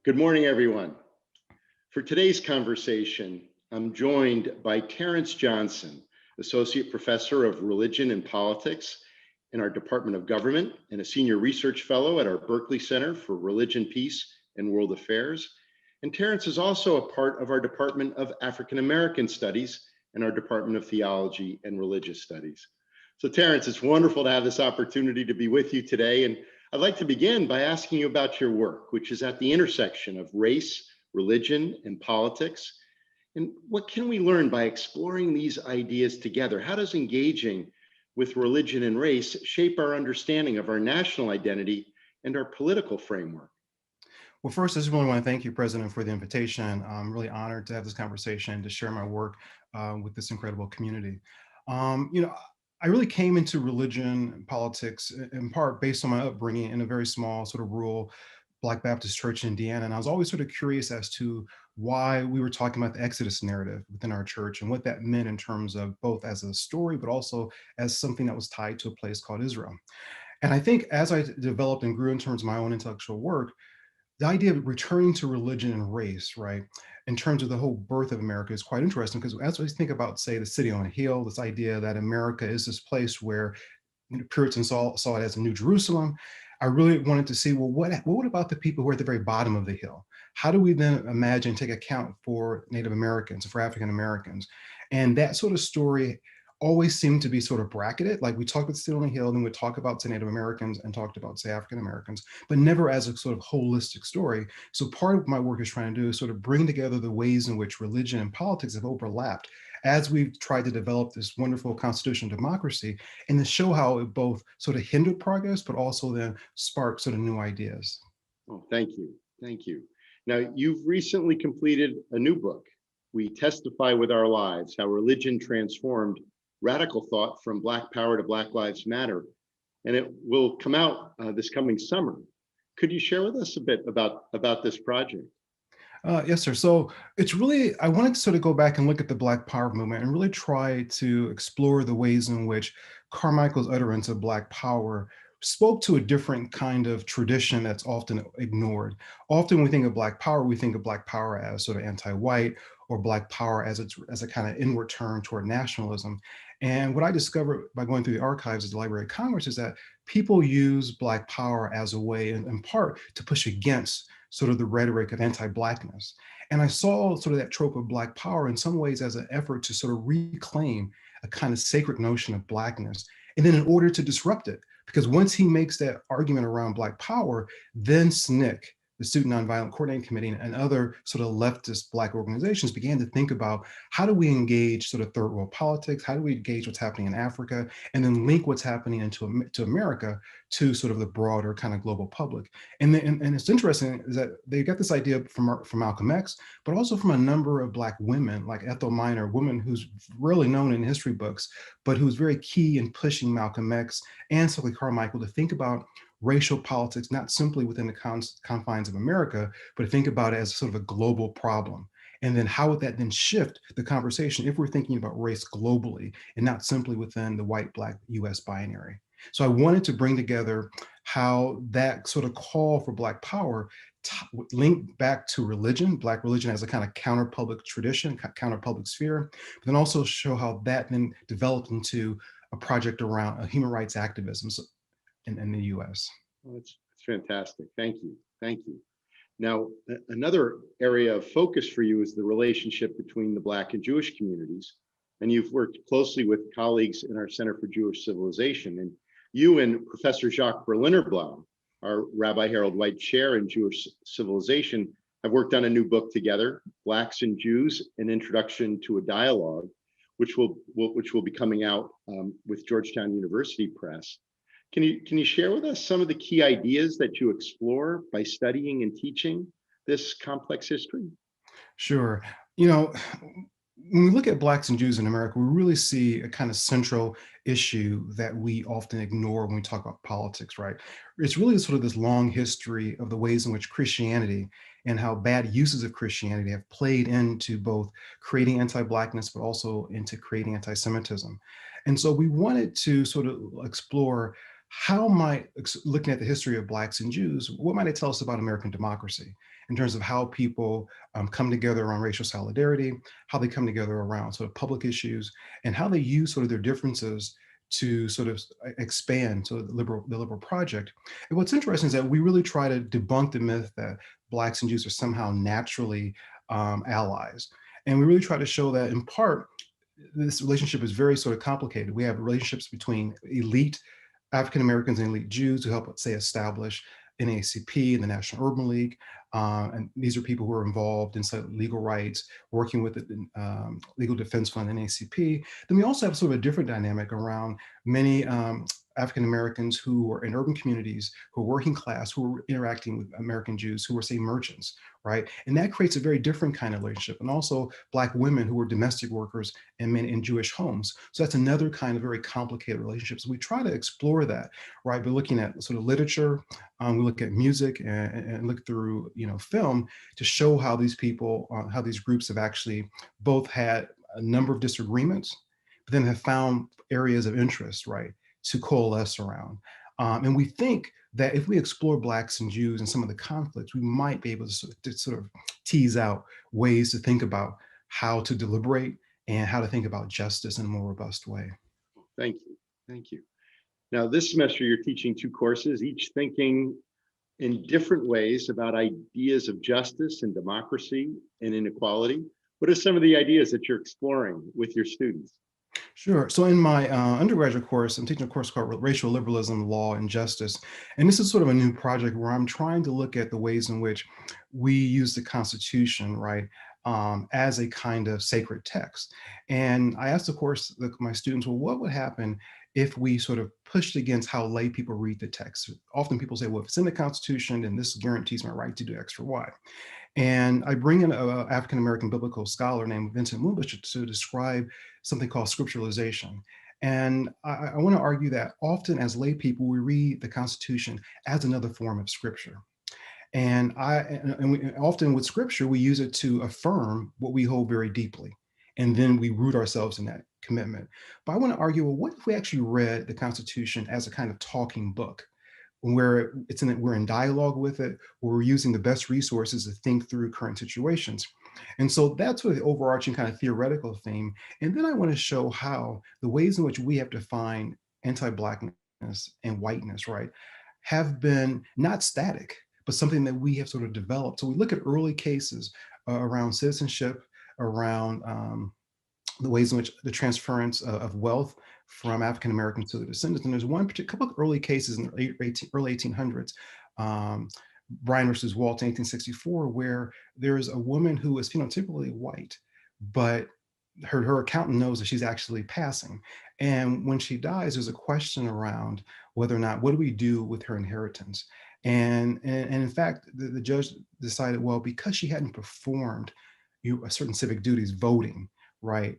Good morning, everyone. For today's conversation, I'm joined by Terrence Johnson, Associate Professor of Religion and Politics in our Department of Government and a Senior Research Fellow at our Berkeley Center for Religion, Peace, and World Affairs. And Terrence is also a part of our Department of African American Studies and our Department of Theology and Religious Studies. So Terrence, it's wonderful to have this opportunity to be with you today. And I'd like to begin by asking you about your work, which is at the intersection of race, religion, and politics. And what can we learn by exploring these ideas together? How does engaging with religion and race shape our understanding of our national identity and our political framework? Well, first, I just really want to thank you, President, for the invitation. I'm really honored to have this conversation, to share my work with this incredible community. Um, you know, I really came into religion and politics in part based on my upbringing in a very small, sort of rural Black Baptist church in Indiana. And I was always sort of curious as to why we were talking about the Exodus narrative within our church and what that meant in terms of both as a story, but also as something that was tied to a place called Israel. And I think as I developed and grew in terms of my own intellectual work, the idea of returning to religion and race, right, in terms of the whole birth of America is quite interesting because as we think about, say, the city on a hill, this idea that America is this place where Puritans saw it as a New Jerusalem, I really wanted to see, well, what about the people who are at the very bottom of the hill? How do we then imagine, take account for Native Americans, for African Americans? And that sort of story always seemed to be sort of bracketed. Like we talked about Still on the Hill, then we talk about say Native Americans and talked about say African Americans, but never as a sort of holistic story. So part of my work is trying to do is sort of bring together the ways in which religion and politics have overlapped as we've tried to develop this wonderful constitutional democracy and to show how it both sort of hindered progress, but also then sparked sort of new ideas. Oh, thank you. Thank you. Now, you've recently completed a new book, We Testify with Our Lives, How Religion Transformed Radical Thought from Black Power to Black Lives Matter. And it will come out this coming summer. Could you share with us a bit about this project? Yes, sir. So it's really, I wanted to sort of go back and look at the Black Power movement and really try to explore the ways in which Carmichael's utterance of Black Power spoke to a different kind of tradition that's often ignored. Often when we think of Black Power, we think of Black Power as sort of anti-white or Black Power as a kind of inward turn toward nationalism. And what I discovered by going through the archives of the Library of Congress is that people use Black Power as a way, in part, to push against sort of the rhetoric of anti-Blackness. And I saw sort of that trope of Black Power in some ways as an effort to sort of reclaim a kind of sacred notion of Blackness. And then in order to disrupt it, because once he makes that argument around Black Power, then SNCC, the Student Nonviolent Coordinating Committee, and other sort of leftist Black organizations began to think about how do we engage sort of third world politics, how do we engage what's happening in Africa, and then link what's happening to America to sort of the broader kind of global public. And it's interesting is that they got this idea from Malcolm X, but also from a number of Black women, like Ethel Minor, a woman who's rarely known in history books, but who's very key in pushing Malcolm X and Stokely Carmichael to think about racial politics, not simply within the confines of America, but to think about it as sort of a global problem. And then how would that then shift the conversation if we're thinking about race globally and not simply within the white-Black US binary? So I wanted to bring together how that sort of call for Black power linked back to religion, Black religion as a kind of counter-public tradition, counter-public sphere, but then also show how that then developed into a project around human rights activism in the US. Oh, that's fantastic. Thank you. Thank you. Now, another area of focus for you is the relationship between the Black and Jewish communities. And you've worked closely with colleagues in our Center for Jewish Civilization. And you and Professor Jacques Berlinerblau, our Rabbi Harold White Chair in Jewish Civilization, have worked on a new book together, Blacks and Jews, An Introduction to a Dialogue, which will be coming out with Georgetown University Press. Can you share with us some of the key ideas that you explore by studying and teaching this complex history? Sure. You know, when we look at Blacks and Jews in America, we really see a kind of central issue that we often ignore when we talk about politics, right? It's really sort of this long history of the ways in which Christianity and how bad uses of Christianity have played into both creating anti-Blackness, but also into creating anti-Semitism. And so we wanted to sort of explore how might looking at the history of Blacks and Jews, what might it tell us about American democracy in terms of how people come together around racial solidarity, how they come together around sort of public issues, and how they use sort of their differences to sort of expand to the liberal project. And what's interesting is that we really try to debunk the myth that Blacks and Jews are somehow naturally allies. And we really try to show that in part, this relationship is very sort of complicated. We have relationships between elite African Americans and elite Jews who help, say, establish NAACP and the National Urban League. And these are people who are involved in legal rights, working with the Legal Defense Fund, NAACP. Then we also have sort of a different dynamic around many African Americans who are in urban communities, who are working class, who are interacting with American Jews, who are, say, merchants, right? And that creates a very different kind of relationship. And also Black women who are domestic workers and men in Jewish homes. So that's another kind of very complicated relationship. So we try to explore that, right? By looking at sort of literature, we look at music and look through, film to show how these people, how these groups have actually both had a number of disagreements, but then have found areas of interest, right, to coalesce around. And we think that if we explore Blacks and Jews and some of the conflicts, we might be able to sort of tease out ways to think about how to deliberate and how to think about justice in a more robust way. Thank you. Thank you. Now, this semester, you're teaching two courses, each thinking in different ways about ideas of justice and democracy and inequality. What are some of the ideas that you're exploring with your students? Sure. So in my undergraduate course, I'm teaching a course called Racial Liberalism, Law, and Justice. And this is sort of a new project where I'm trying to look at the ways in which we use the Constitution, right, as a kind of sacred text. And I asked, of course, my students, well, what would happen if we sort of pushed against how lay people read the text? Often people say, well, if it's in the Constitution, then this guarantees my right to do X or Y. And I bring in an African-American biblical scholar named Vincent Mumbush to describe something called scripturalization. And I want to argue that often as lay people, we read the Constitution as another form of scripture. And often with scripture, we use it to affirm what we hold very deeply. And then we root ourselves in that commitment. But I want to argue, well, what if we actually read the Constitution as a kind of talking book? Where we're in dialogue with it, where we're using the best resources to think through current situations. And so that's sort of the overarching kind of theoretical theme. And then I want to show how the ways in which we have defined anti-Blackness and whiteness, right, have been not static, but something that we have sort of developed. So we look at early cases around citizenship, around the ways in which the transference of wealth from African Americans to the descendants. And there's one particular couple of early cases in the early 1800s, Bryan versus Walton, 1864, where there's a woman who is phenotypically white, but her accountant knows that she's actually passing. And when she dies, there's a question around whether or not, what do we do with her inheritance? And in fact, the judge decided, well, because she hadn't performed a certain civic duties, voting, right?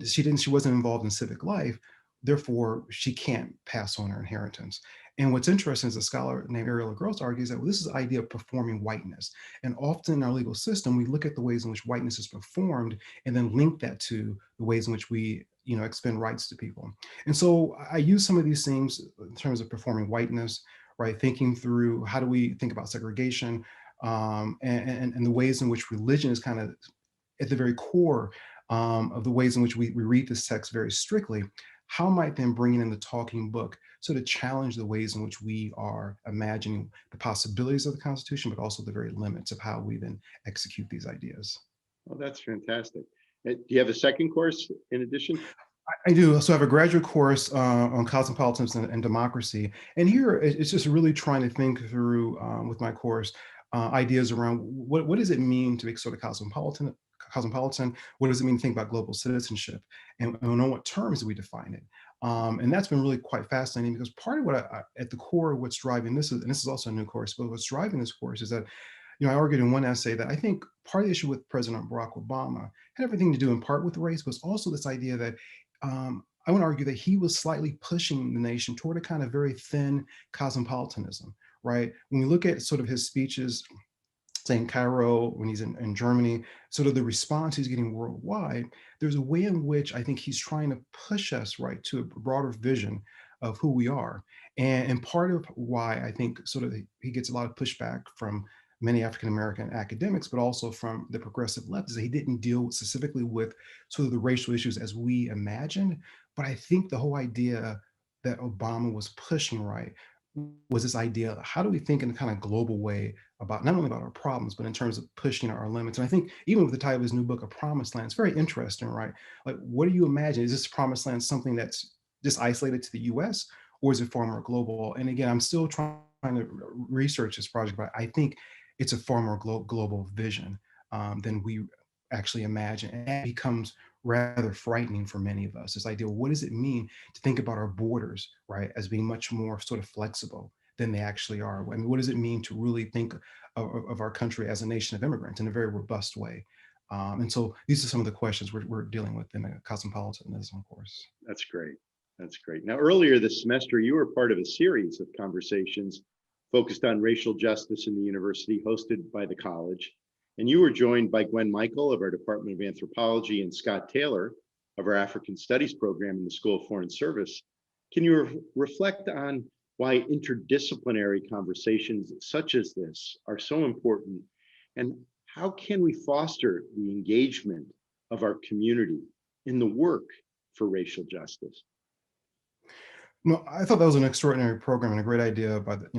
She wasn't involved in civic life, therefore she can't pass on her inheritance. And what's interesting is a scholar named Ariel Gross argues that, well, this is the idea of performing whiteness. And often in our legal system, we look at the ways in which whiteness is performed and then link that to the ways in which we, expend rights to people. And so I use some of these things in terms of performing whiteness, right? Thinking through how do we think about segregation, and the ways in which religion is kind of at the very core of the ways in which we read this text very strictly. How might then bringing in the talking book sort of challenge the ways in which we are imagining the possibilities of the Constitution, but also the very limits of how we then execute these ideas? Well, that's fantastic. Do you have a second course in addition? I do. So I have a graduate course on cosmopolitanism and democracy. And here it's just really trying to think through with my course ideas around what does it mean to be sort of cosmopolitan? What does it mean to think about global citizenship? And on what terms do we define it? And that's been really quite fascinating because part of what at the core of what's driving this is, and this is also a new course, but what's driving this course is that, I argued in one essay that I think part of the issue with President Barack Obama had everything to do in part with race, but it's also this idea that I want to argue that he was slightly pushing the nation toward a kind of very thin cosmopolitanism, right? When we look at sort of his speeches, say in Cairo, when he's in Germany, sort of the response he's getting worldwide, there's a way in which I think he's trying to push us, right, to a broader vision of who we are. And part of why I think sort of he gets a lot of pushback from many African American academics, but also from the progressive left, is that he didn't deal specifically with sort of the racial issues as we imagined. But I think the whole idea that Obama was pushing, right, was this idea of how do we think in a kind of global way about not only about our problems, but in terms of pushing our limits. And I think even with the title of his new book, A Promised Land, it's very interesting, right? Like, what do you imagine? Is this promised land something that's just isolated to the US, or is it far more global? And again, I'm still trying to research this project, but I think it's a far more global vision than we actually imagine. And it becomes rather frightening for many of us. This idea, what does it mean to think about our borders, right, as being much more sort of flexible than they actually are? I mean, what does it mean to really think of our country as a nation of immigrants in a very robust way? And so these are some of the questions we're dealing with in the cosmopolitanism course. That's great. That's great. Now, earlier this semester, you were part of a series of conversations focused on racial justice in the university, hosted by the college. And you were joined by Gwen Michael of our Department of Anthropology and Scott Taylor of our African Studies program in the School of Foreign Service. Can you reflect on why interdisciplinary conversations such as this are so important? And how can we foster the engagement of our community in the work for racial justice? No, I thought that was an extraordinary program and a great idea by the,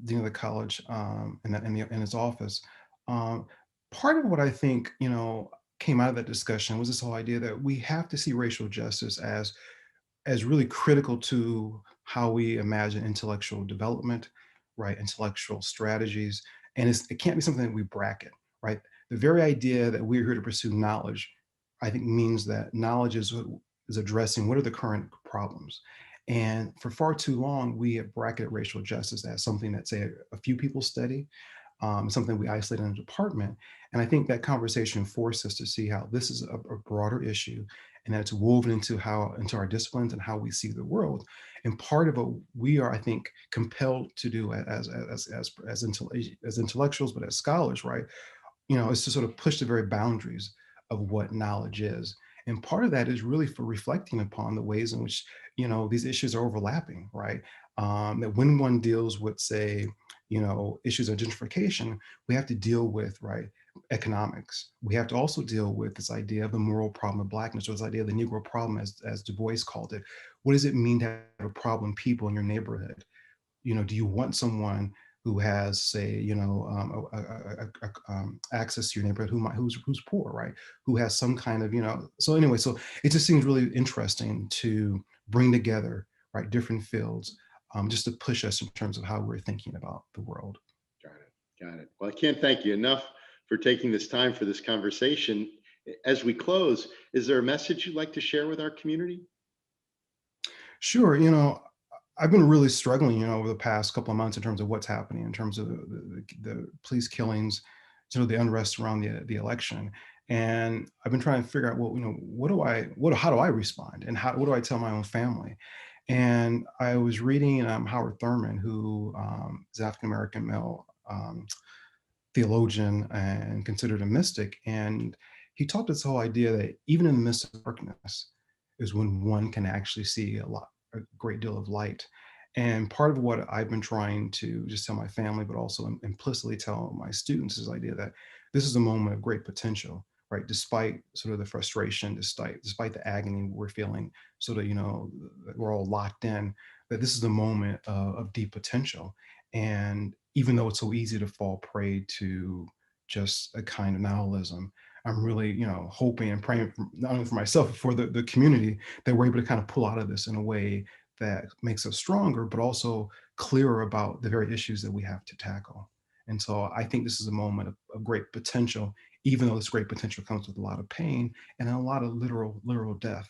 dean of the college in his office. Um, Part of what I think came out of that discussion was this whole idea that we have to see racial justice as really critical to how we imagine intellectual development, right? Intellectual strategies, and it can't be something that we bracket, right? The very idea that we're here to pursue knowledge, I think, means that knowledge is addressing what are the current problems. And for far too long, we have bracketed racial justice as something that, say, a few people study, something we isolate in a department. And I think that conversation forced us to see how this is a broader issue, and that it's woven into our disciplines and how we see the world. And part of what we are, I think, compelled to do as intellectuals, but as scholars, right, is to sort of push the very boundaries of what knowledge is. And part of that is really for reflecting upon the ways in which, these issues are overlapping, right? That when one deals with, say, issues of gentrification, we have to deal with, right, economics. We have to also deal with this idea of the moral problem of Blackness, or this idea of the Negro problem, as Du Bois called it. What does it mean to have a problem people in your neighborhood? Do you want someone who has, say, access to your neighborhood who's poor, right? Who has some kind of, So anyway, so it just seems really interesting to bring together, right, different fields, just to push us in terms of how we're thinking about the world. Got it. Got it. Well, I can't thank you enough for taking this time for this conversation. As we close, is there a message you'd like to share with our community? Sure. I've been really struggling, over the past couple of months in terms of what's happening, in terms of the police killings, the unrest around the election. And I've been trying to figure out, well, how do I respond, and what do I tell my own family? And I was reading Howard Thurman, who is African American male theologian and considered a mystic, and he talked this whole idea that even in the midst of darkness is when one can actually see a great deal of light. And part of what I've been trying to just tell my family, but also implicitly tell my students, is the idea that this is a moment of great potential, right? Despite sort of the frustration, despite the agony we're feeling, sort of, that we're all locked in, that this is a moment of deep potential. And even though it's so easy to fall prey to just a kind of nihilism, I'm really, hoping and praying not only for myself, but for the community, that we're able to kind of pull out of this in a way that makes us stronger, but also clearer about the very issues that we have to tackle. And so I think this is a moment of great potential, even though this great potential comes with a lot of pain and a lot of literal death.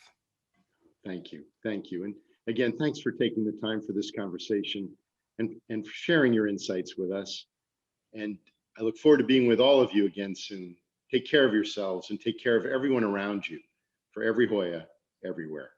Thank you. Thank you. And again, thanks for taking the time for this conversation and for sharing your insights with us. And I look forward to being with all of you again soon. Take care of yourselves and take care of everyone around you. For every Hoya, everywhere.